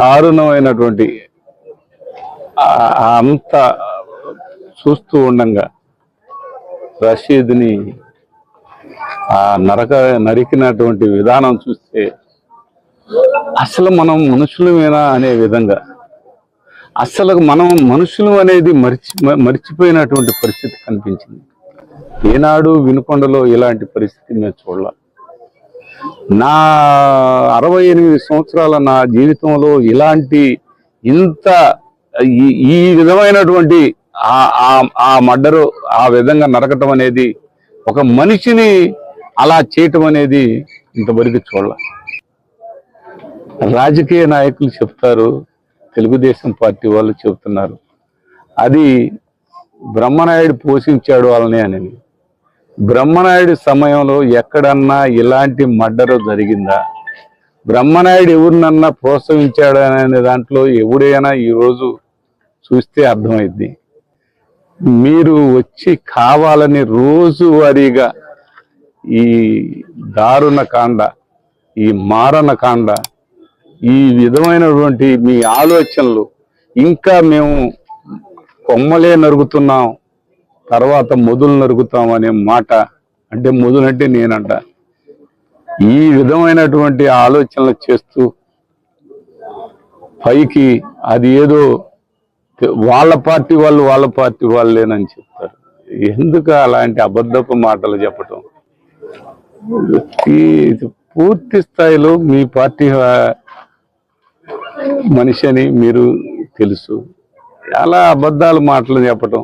దారుణమైనటువంటి అంత చూస్తూ ఉండంగా రషీద్ని నరికినటువంటి విధానం చూస్తే అసలు మనం మనుషులమేనా అనే విధంగా, అసలు మనం మనుషులు అనేది మర్చిపోయినటువంటి పరిస్థితి కనిపించింది. ఏనాడు వినుకొండలో ఇలాంటి పరిస్థితి మేము చూడాలి. నా 68 సంవత్సరాల నా జీవితంలో ఇంత ఈ విధమైనటువంటి ఆ మర్డరు ఆ విధంగా నరకటం అనేది, ఒక మనిషిని అలా చేయటం అనేది ఇంతవరకు చూడాల. రాజకీయ నాయకులు చెప్తారు, తెలుగుదేశం పార్టీ వాళ్ళు చెబుతున్నారు, అది బ్రహ్మనాయుడు పోషించాడు వాళ్ళని అని. బ్రహ్మనాయుడు సమయంలో ఎక్కడన్నా ఇలాంటి మర్డరు జరిగిందా? బ్రహ్మనాయుడు ఎవరినన్నా ప్రోత్సహించాడు అనే దాంట్లో ఎవడైనా ఈరోజు చూస్తే అర్థమైంది. మీరు వచ్చి కావాలని రోజువారీగా ఈ దారుణ కాండ, ఈ మారణ కాండ, ఈ విధమైనటువంటి మీ ఆలోచనలు, ఇంకా మేము కొమ్మలే నరుగుతున్నాం తర్వాత మొదలు నరుగుతాం అనే మాట, అంటే మొదలంటే నేనంట, ఈ విధమైనటువంటి ఆలోచనలు చేస్తూ పైకి అది ఏదో వాళ్ళ పార్టీ వాళ్ళేనని చెప్తారు. ఎందుకు అలాంటి అబద్ధపు మాటలు చెప్పటం? పూర్తి స్థాయిలో మీ పార్టీ మనిషి అని మీరు తెలుసు, అలా అబద్ధాలు మాటలు చెప్పటం.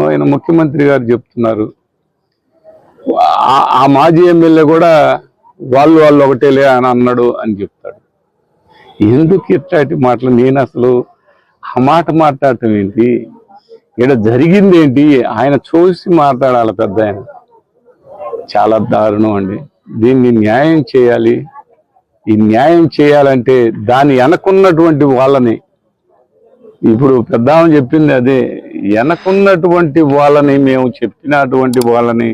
ఆయన ముఖ్యమంత్రి గారు చెప్తున్నారు, ఆ మాజీ ఎమ్మెల్యే కూడా వాళ్ళు ఒకటేలే అని అన్నాడు అని చెప్తాడు. ఎందుకు ఇట్లాంటి మాటలు? నేను అసలు ఆ మాట మాట్లాడటం ఏంటి? ఇక్కడ జరిగింది ఏంటి? ఆయన చూసి మాట్లాడాలి పెద్ద ఆయన. చాలా దారుణం అండి. దీన్ని న్యాయం చేయాలి. ఈ న్యాయం చేయాలంటే దాన్ని వెనకున్నటువంటి వాళ్ళని, ఇప్పుడు పెద్దామ చెప్పింది అదే, వెనకున్నటువంటి వాళ్ళని, మేము చెప్పినటువంటి వాళ్ళని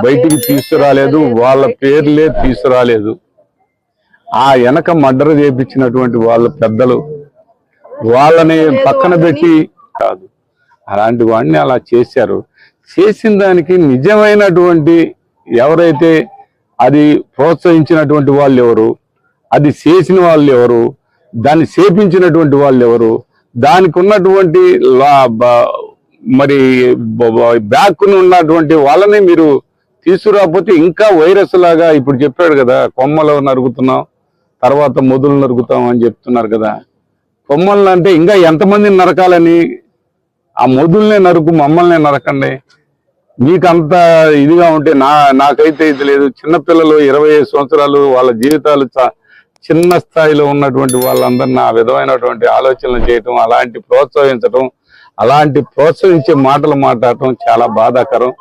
బయటికి తీసుకురాలేదు, వాళ్ళ పేర్లే తీసుకురాలేదు. ఆ వెనక మర్డర్ చేపించినటువంటి వాళ్ళ పెద్దలు వాళ్ళని పక్కన పెట్టి కాదు, అలాంటి వాడిని అలా చేశారు. చేసిన దానికి నిజమైనటువంటి ఎవరైతే అది ప్రోత్సహించినటువంటి వాళ్ళు ఎవరు, అది చేసిన వాళ్ళు ఎవరు, దాన్ని చేపించినటువంటి వాళ్ళు ఎవరు, దానికి ఉన్నటువంటి మరి బ్యాక్ ఉన్నటువంటి వాళ్ళని మీరు తీసుకురాకపోతే ఇంకా వైరస్ లాగా, ఇప్పుడు చెప్పాడు కదా, కొమ్మలు నరుగుతున్నాం తర్వాత మొదలు నరుగుతాం అని చెప్తున్నారు కదా. కొమ్మలు అంటే ఇంకా ఎంతమందిని నరకాలని? ఆ మొదలునే నరుకు, మమ్మల్నే నరకండి. మీకు అంత ఇదిగా ఉంటే నాకైతే ఇది లేదు. చిన్నపిల్లలు 25 సంవత్సరాలు వాళ్ళ జీవితాలు చిన్న స్థాయిలో ఉన్నటువంటి వాళ్ళందరినీ ఆ విధమైనటువంటి ఆలోచనలు చేయటం, అలాంటి ప్రోత్సహించడం, అలాంటి ప్రోత్సహించే మాటలు మాట్లాడటం చాలా బాధాకరం.